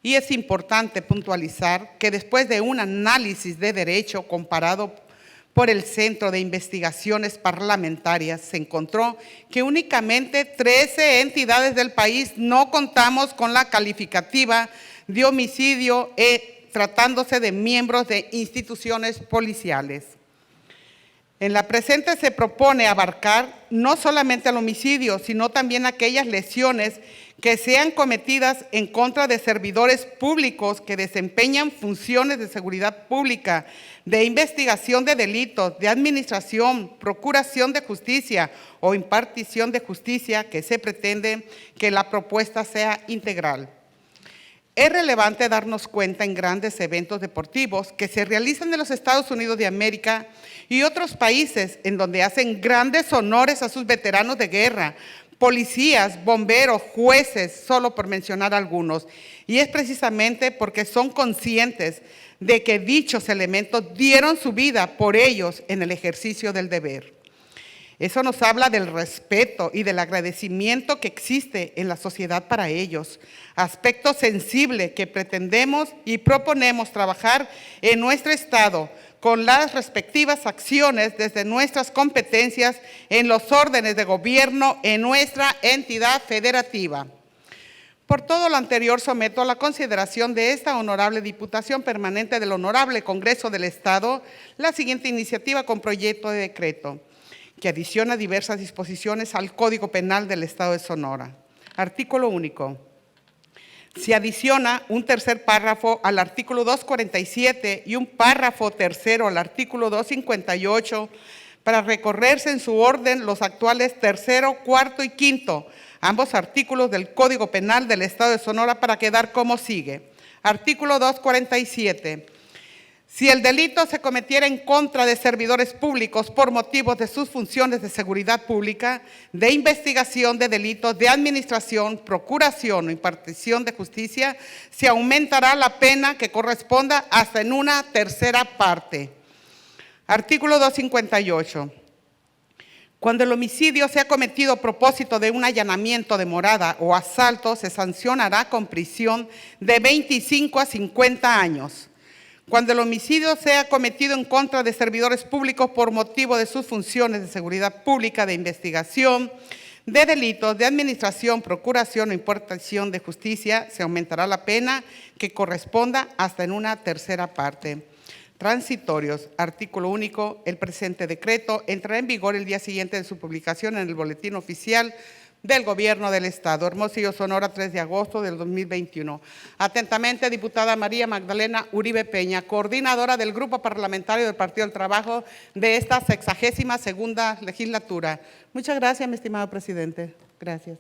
Y es importante puntualizar que después de un análisis de derecho comparado por el Centro de Investigaciones Parlamentarias, se encontró que únicamente 13 entidades del país no contamos con la calificativa de homicidio tratándose de miembros de instituciones policiales. En la presente se propone abarcar no solamente el homicidio, sino también aquellas lesiones que sean cometidas en contra de servidores públicos que desempeñan funciones de seguridad pública, de investigación de delitos, de administración, procuración de justicia o impartición de justicia, que se pretende que la propuesta sea integral. Es relevante darnos cuenta en grandes eventos deportivos que se realizan en los Estados Unidos de América y otros países en donde hacen grandes honores a sus veteranos de guerra, policías, bomberos, jueces, solo por mencionar algunos. Y es precisamente porque son conscientes de que dichos elementos dieron su vida por ellos en el ejercicio del deber. Eso nos habla del respeto y del agradecimiento que existe en la sociedad para ellos, aspecto sensible que pretendemos y proponemos trabajar en nuestro Estado con las respectivas acciones desde nuestras competencias en los órdenes de gobierno en nuestra entidad federativa. Por todo lo anterior, someto a la consideración de esta honorable Diputación Permanente del Honorable Congreso del Estado la siguiente iniciativa con proyecto de decreto, que adiciona diversas disposiciones al Código Penal del Estado de Sonora. Artículo único. Se adiciona un tercer párrafo al artículo 247 y un párrafo tercero al artículo 258 para recorrerse en su orden los actuales tercero, cuarto y quinto, ambos artículos del Código Penal del Estado de Sonora, para quedar como sigue. Artículo 247. Si el delito se cometiera en contra de servidores públicos por motivos de sus funciones de seguridad pública, de investigación de delitos, de administración, procuración o impartición de justicia, se aumentará la pena que corresponda hasta en una tercera parte. Artículo 258. Cuando el homicidio sea cometido a propósito de un allanamiento de morada o asalto, se sancionará con prisión de 25 a 50 años. Cuando el homicidio sea cometido en contra de servidores públicos por motivo de sus funciones de seguridad pública, de investigación, de delitos, de administración, procuración o impartición de justicia, se aumentará la pena que corresponda hasta en una tercera parte. Transitorios. Artículo único. El presente decreto entrará en vigor el día siguiente de su publicación en el Boletín Oficial del Gobierno del Estado. Hermosillo, Sonora, 3 de agosto del 2021. Atentamente, diputada María Magdalena Uribe Peña, coordinadora del Grupo Parlamentario del Partido del Trabajo de esta 62ª legislatura. Muchas gracias, mi estimado presidente. Gracias.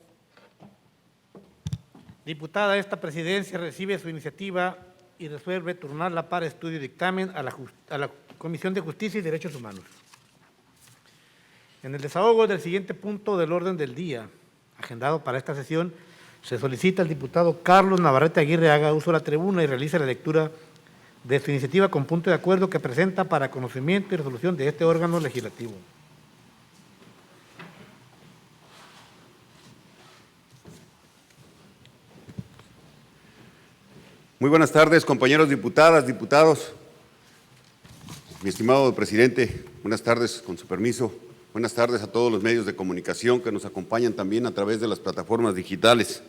Diputada, esta presidencia recibe su iniciativa y resuelve turnarla para estudio y dictamen a la Comisión de Justicia y Derechos Humanos. En el desahogo del siguiente punto del orden del día, agendado para esta sesión, se solicita al diputado Carlos Navarrete Aguirre haga uso de la tribuna y realice la lectura de su iniciativa con punto de acuerdo que presenta para conocimiento y resolución de este órgano legislativo. Muy buenas tardes, compañeros diputadas, diputados. Mi estimado presidente, buenas tardes, con su permiso. Buenas tardes a todos los medios de comunicación que nos acompañan también a través de las plataformas digitales.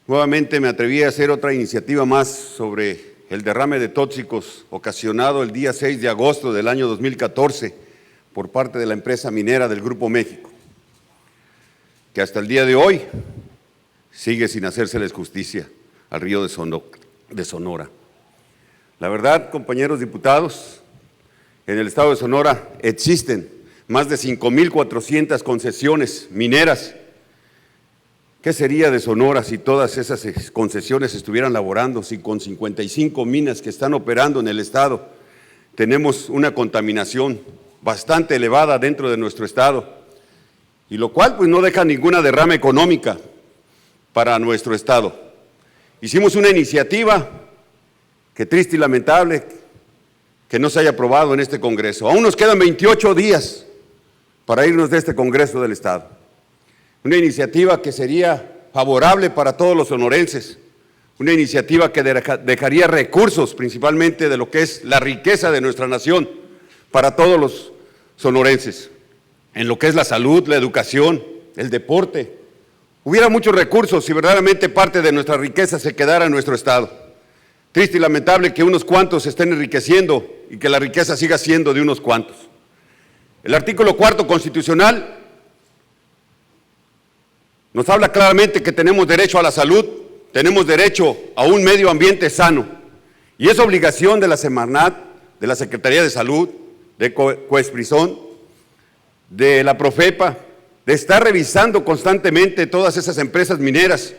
Nuevamente me atreví a hacer otra iniciativa más sobre el derrame de tóxicos ocasionado el día 6 de agosto del año 2014 por parte de la empresa minera del Grupo México, que hasta el día de hoy sigue sin hacérseles justicia al río de Sonora. La verdad, compañeros diputados, en el estado de Sonora existen más de 5,400 concesiones mineras. ¿Qué sería de Sonora si todas esas concesiones estuvieran laborando? Si con 55 minas que están operando en el estado tenemos una contaminación bastante elevada dentro de nuestro estado, y lo cual pues no deja ninguna derrama económica para nuestro estado. Hicimos una iniciativa que triste y lamentable que no se haya aprobado en este Congreso. Aún nos quedan 28 días para irnos de este Congreso del Estado. Una iniciativa que sería favorable para todos los sonorenses, una iniciativa que dejaría recursos principalmente de lo que es la riqueza de nuestra nación para todos los sonorenses, en lo que es la salud, la educación, el deporte. Hubiera muchos recursos si verdaderamente parte de nuestra riqueza se quedara en nuestro estado. Triste y lamentable que unos cuantos se estén enriqueciendo y que la riqueza siga siendo de unos cuantos. El artículo 4 constitucional nos habla claramente que tenemos derecho a la salud, tenemos derecho a un medio ambiente sano, y es obligación de la Semarnat, de la Secretaría de Salud, de Coesprisón, de la Profepa, de estar revisando constantemente todas esas empresas mineras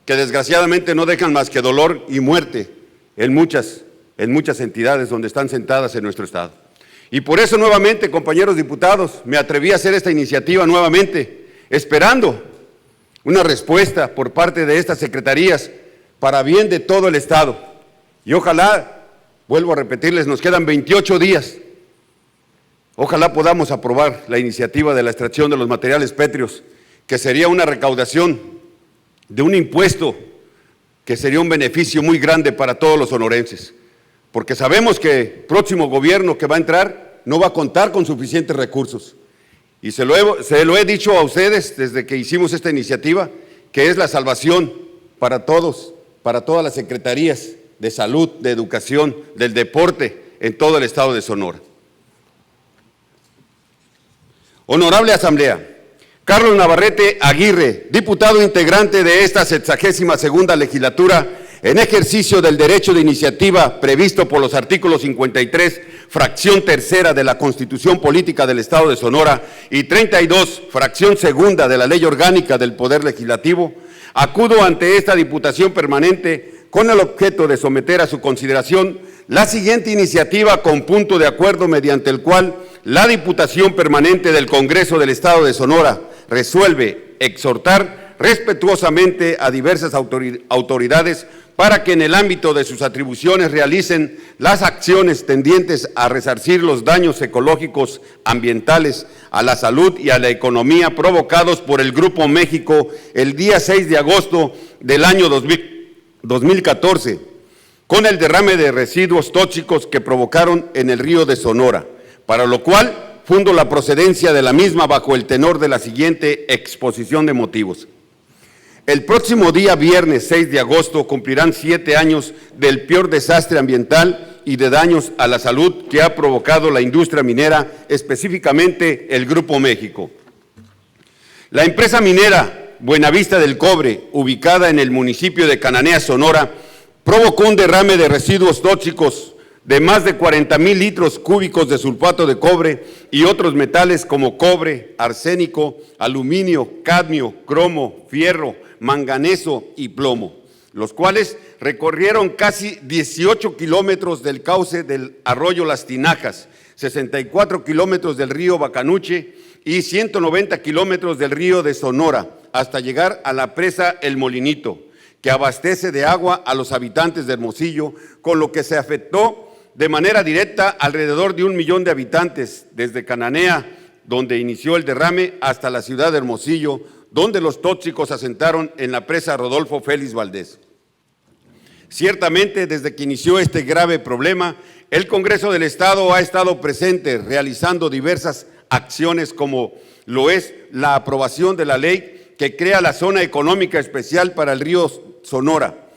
que desgraciadamente no dejan más que dolor y muerte en muchas entidades donde están sentadas en nuestro estado. Y por eso nuevamente, compañeros diputados, me atreví a hacer esta iniciativa nuevamente, esperando una respuesta por parte de estas secretarías para bien de todo el estado. Y ojalá, vuelvo a repetirles, nos quedan 28 días. Ojalá podamos aprobar la iniciativa de la extracción de los materiales pétreos, que sería una recaudación de un impuesto que sería un beneficio muy grande para todos los sonorenses, porque sabemos que el próximo gobierno que va a entrar no va a contar con suficientes recursos. Y se lo he dicho a ustedes desde que hicimos esta iniciativa, que es la salvación para todos, para todas las secretarías de salud, de educación, del deporte en todo el estado de Sonora. Honorable Asamblea, Carlos Navarrete Aguirre, diputado integrante de esta 62ª legislatura, en ejercicio del derecho de iniciativa previsto por los artículos 53, fracción tercera de la Constitución Política del Estado de Sonora y 32, fracción segunda de la Ley Orgánica del Poder Legislativo, acudo ante esta Diputación Permanente con el objeto de someter a su consideración la siguiente iniciativa con punto de acuerdo mediante el cual la Diputación Permanente del Congreso del Estado de Sonora resuelve exhortar respetuosamente a diversas autoridades para que en el ámbito de sus atribuciones realicen las acciones tendientes a resarcir los daños ecológicos, ambientales, a la salud y a la economía provocados por el Grupo México el día 6 de agosto del año 2014, con el derrame de residuos tóxicos que provocaron en el río de Sonora, para lo cual fundo la procedencia de la misma bajo el tenor de la siguiente exposición de motivos. El próximo día viernes 6 de agosto cumplirán 7 años del peor desastre ambiental y de daños a la salud que ha provocado la industria minera, específicamente el Grupo México. La empresa minera Buenavista del Cobre, ubicada en el municipio de Cananea, Sonora, provocó un derrame de residuos tóxicos de más de 40,000 litros cúbicos de sulfato de cobre y otros metales como cobre, arsénico, aluminio, cadmio, cromo, fierro, manganeso y plomo, los cuales recorrieron casi 18 kilómetros del cauce del arroyo Las Tinajas, 64 kilómetros del río Bacanuche y 190 kilómetros del río de Sonora, hasta llegar a la presa El Molinito, que abastece de agua a los habitantes de Hermosillo, con lo que se afectó de manera directa alrededor de 1 millón de habitantes, desde Cananea, donde inició el derrame, hasta la ciudad de Hermosillo, donde los tóxicos asentaron en la presa Rodolfo Félix Valdés. Ciertamente, desde que inició este grave problema, el Congreso del Estado ha estado presente realizando diversas acciones, como lo es la aprobación de la ley que crea la Zona Económica Especial para el río Sonora,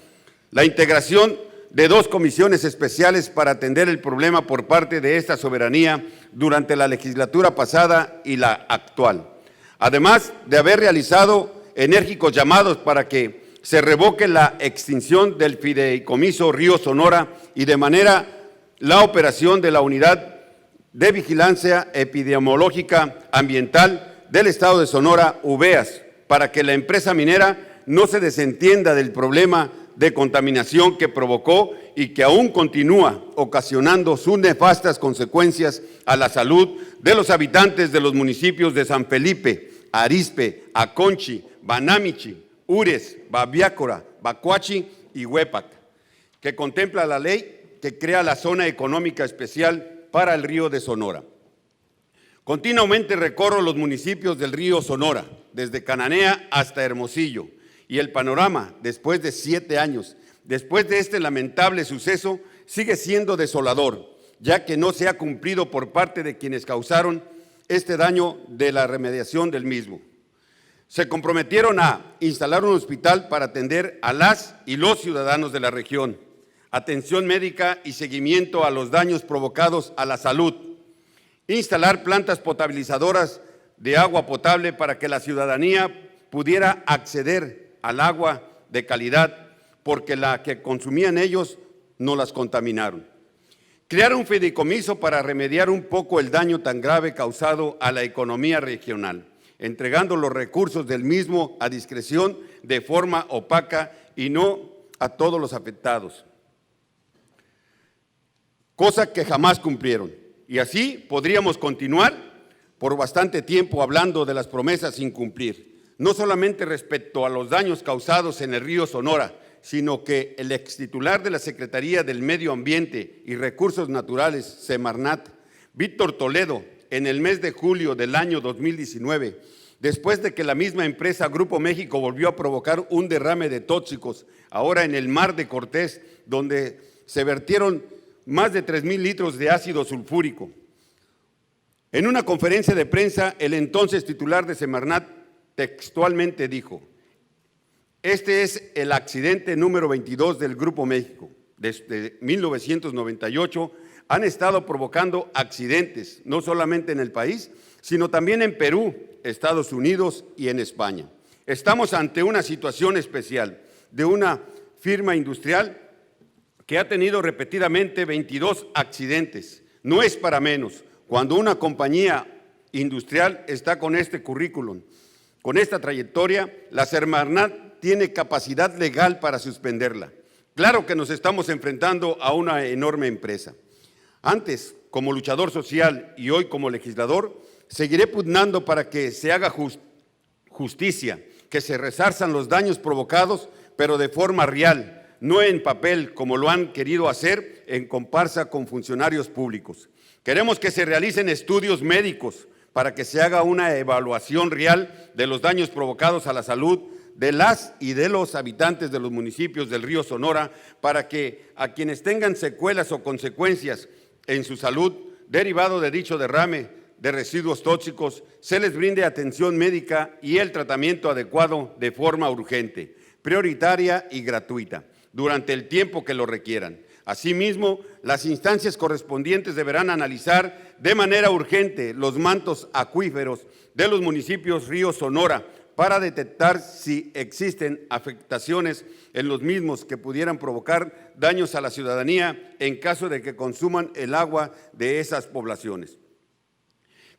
la integración de 2 comisiones especiales para atender el problema por parte de esta soberanía durante la legislatura pasada y la actual, además de haber realizado enérgicos llamados para que se revoque la extinción del fideicomiso Río Sonora y de manera la operación de la Unidad de Vigilancia Epidemiológica Ambiental del Estado de Sonora, UVEAS, para que la empresa minera no se desentienda del problema de contaminación que provocó y que aún continúa ocasionando sus nefastas consecuencias a la salud de los habitantes de los municipios de San Felipe, Arizpe, Aconchi, Banamichi, Ures, Babiácora, Bacuachi y Huépac, que contempla la ley que crea la Zona Económica Especial para el río de Sonora. Continuamente recorro los municipios del río Sonora, desde Cananea hasta Hermosillo, y el panorama, después de 7 años, después de este lamentable suceso, sigue siendo desolador, ya que no se ha cumplido por parte de quienes causaron este daño de la remediación del mismo. Se comprometieron a instalar un hospital para atender a las y los ciudadanos de la región, atención médica y seguimiento a los daños provocados a la salud, instalar plantas potabilizadoras de agua potable para que la ciudadanía pudiera acceder al agua de calidad, porque la que consumían ellos no las contaminaron. Crear un fideicomiso para remediar un poco el daño tan grave causado a la economía regional, entregando los recursos del mismo a discreción de forma opaca y no a todos los afectados, cosa que jamás cumplieron. Y así podríamos continuar por bastante tiempo hablando de las promesas sin cumplir, no solamente respecto a los daños causados en el río Sonora, sino que el extitular de la Secretaría del Medio Ambiente y Recursos Naturales, Semarnat, Víctor Toledo, en el mes de julio del año 2019, después de que la misma empresa Grupo México volvió a provocar un derrame de tóxicos, ahora en el mar de Cortés, donde se vertieron más de 3,000 litros de ácido sulfúrico. En una conferencia de prensa, el entonces titular de Semarnat textualmente dijo: "Este es el accidente número 22 del Grupo México. Desde 1998 han estado provocando accidentes, no solamente en el país, sino también en Perú, Estados Unidos y en España. Estamos ante una situación especial de una firma industrial que ha tenido repetidamente 22 accidentes. No es para menos cuando una compañía industrial está con este currículum, con esta trayectoria. La Semarnat tiene capacidad legal para suspenderla. Claro que nos estamos enfrentando a una enorme empresa. Antes, como luchador social y hoy como legislador, seguiré pugnando para que se haga justicia, que se resarzan los daños provocados, pero de forma real, no en papel como lo han querido hacer en comparsa con funcionarios públicos. Queremos que se realicen estudios médicos para que se haga una evaluación real de los daños provocados a la salud de las y de los habitantes de los municipios del río Sonora, para que a quienes tengan secuelas o consecuencias en su salud derivado de dicho derrame de residuos tóxicos, se les brinde atención médica y el tratamiento adecuado de forma urgente, prioritaria y gratuita, durante el tiempo que lo requieran. Asimismo, las instancias correspondientes deberán analizar de manera urgente los mantos acuíferos de los municipios río Sonora para detectar si existen afectaciones en los mismos que pudieran provocar daños a la ciudadanía en caso de que consuman el agua de esas poblaciones.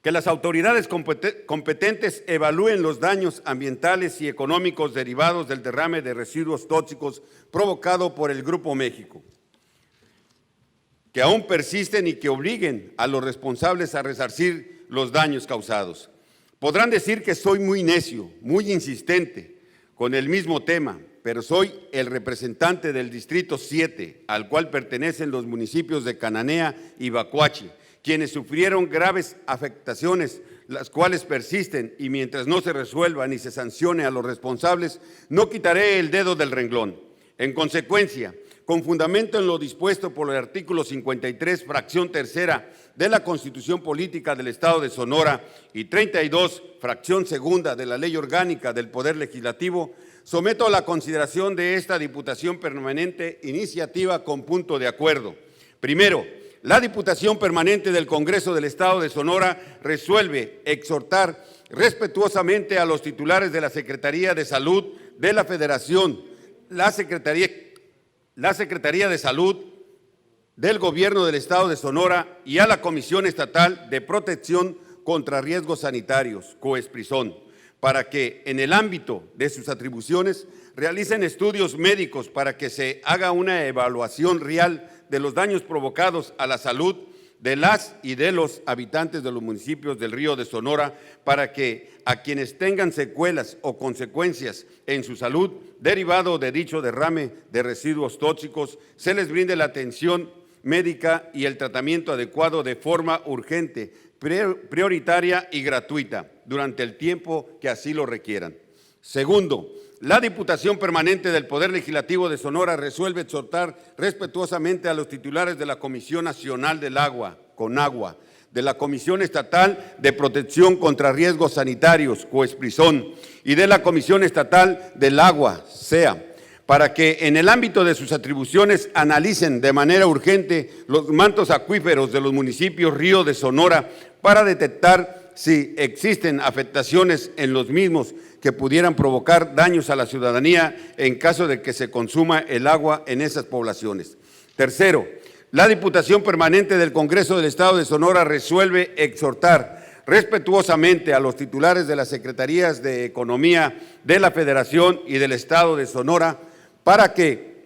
Que las autoridades competentes evalúen los daños ambientales y económicos derivados del derrame de residuos tóxicos provocado por el Grupo México, que aún persisten y que obliguen a los responsables a resarcir los daños causados. Podrán decir que soy muy necio, muy insistente con el mismo tema, pero soy el representante del Distrito 7, al cual pertenecen los municipios de Cananea y Bacuachi, quienes sufrieron graves afectaciones, las cuales persisten, y mientras no se resuelva ni se sancione a los responsables, no quitaré el dedo del renglón. En consecuencia, con fundamento en lo dispuesto por el artículo 53, fracción tercera de la Constitución Política del Estado de Sonora y 32, fracción segunda de la Ley Orgánica del Poder Legislativo, someto a la consideración de esta Diputación Permanente iniciativa con punto de acuerdo. Primero, la Diputación Permanente del Congreso del Estado de Sonora resuelve exhortar respetuosamente a los titulares de la Secretaría de Salud de la Federación, la Secretaría de Salud del Gobierno del Estado de Sonora y a la Comisión Estatal de Protección contra Riesgos Sanitarios, COESPRISON, para que en el ámbito de sus atribuciones realicen estudios médicos para que se haga una evaluación real de los daños provocados a la salud de las y de los habitantes de los municipios del Río de Sonora, para que a quienes tengan secuelas o consecuencias en su salud derivado de dicho derrame de residuos tóxicos, se les brinde la atención médica y el tratamiento adecuado de forma urgente, prioritaria y gratuita durante el tiempo que así lo requieran. Segundo, la Diputación Permanente del Poder Legislativo de Sonora resuelve exhortar respetuosamente a los titulares de la Comisión Nacional del Agua, CONAGUA, de la Comisión Estatal de Protección contra Riesgos Sanitarios, COESPRISON, y de la Comisión Estatal del Agua, CEA, para que en el ámbito de sus atribuciones analicen de manera urgente los mantos acuíferos de los municipios Río de Sonora para detectar si existen afectaciones en los mismos que pudieran provocar daños a la ciudadanía en caso de que se consuma el agua en esas poblaciones. Tercero, la Diputación Permanente del Congreso del Estado de Sonora resuelve exhortar respetuosamente a los titulares de las Secretarías de Economía de la Federación y del Estado de Sonora para que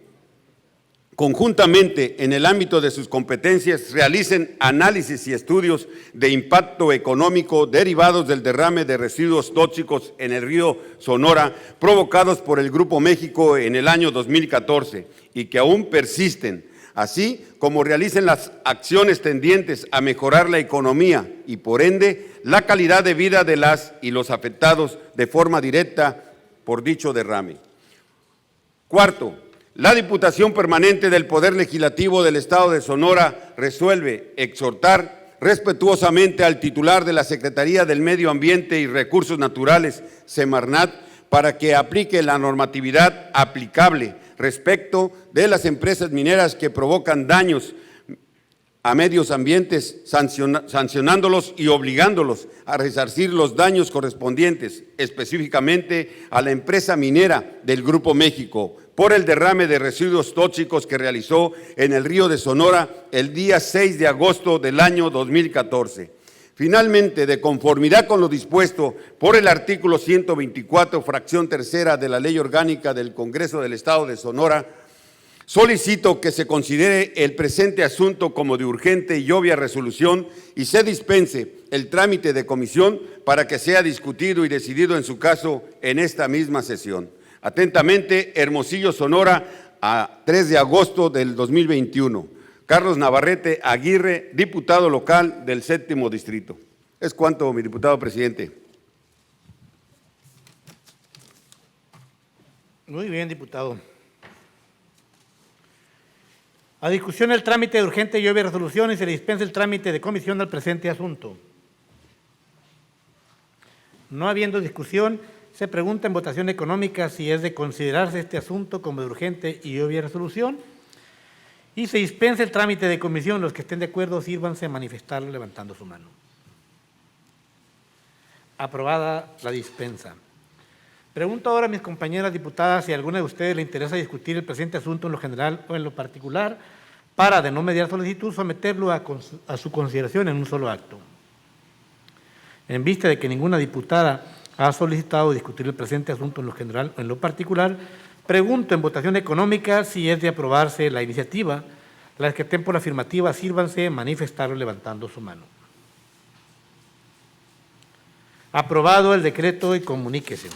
conjuntamente en el ámbito de sus competencias realicen análisis y estudios de impacto económico derivados del derrame de residuos tóxicos en el río Sonora provocados por el Grupo México en el año 2014 y que aún persisten, así como realicen las acciones tendientes a mejorar la economía y por ende la calidad de vida de las y los afectados de forma directa por dicho derrame. Cuarto, la Diputación Permanente del Poder Legislativo del Estado de Sonora resuelve exhortar respetuosamente al titular de la Secretaría del Medio Ambiente y Recursos Naturales, Semarnat, para que aplique la normatividad aplicable respecto de las empresas mineras que provocan daños a medios ambientes, sancionándolos y obligándolos a resarcir los daños correspondientes, específicamente a la empresa minera del Grupo México, por el derrame de residuos tóxicos que realizó en el río de Sonora el día 6 de agosto del año 2014. Finalmente, de conformidad con lo dispuesto por el artículo 124, fracción tercera de la Ley Orgánica del Congreso del Estado de Sonora, solicito que se considere el presente asunto como de urgente y obvia resolución y se dispense el trámite de comisión para que sea discutido y decidido en su caso en esta misma sesión. Atentamente, Hermosillo, Sonora, a 3 de agosto del 2021. Carlos Navarrete Aguirre, diputado local del 7º Distrito. Es cuanto, mi diputado presidente. Muy bien, diputado. A discusión el trámite de urgente y obvia resolución y se le dispensa el trámite de comisión del presente asunto. No habiendo discusión, se pregunta en votación económica si es de considerarse este asunto como de urgente y obvia resolución y se dispensa el trámite de comisión. Los que estén de acuerdo, sírvanse a manifestarlo levantando su mano. Aprobada la dispensa. Pregunto ahora a mis compañeras diputadas si a alguna de ustedes le interesa discutir el presente asunto en lo general o en lo particular para, de no mediar solicitud, someterlo a su consideración en un solo acto. En vista de que ninguna diputada ha solicitado discutir el presente asunto en lo general o en lo particular, pregunto en votación económica si es de aprobarse la iniciativa. Las que estén por la afirmativa, sírvanse a manifestarlo levantando su mano. Aprobado el decreto y comuníquese.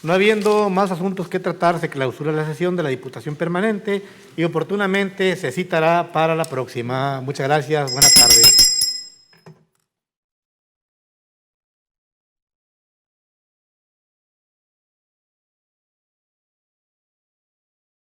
No habiendo más asuntos que tratar, se clausura la sesión de la Diputación Permanente y oportunamente se citará para la próxima. Muchas gracias. Buenas tardes.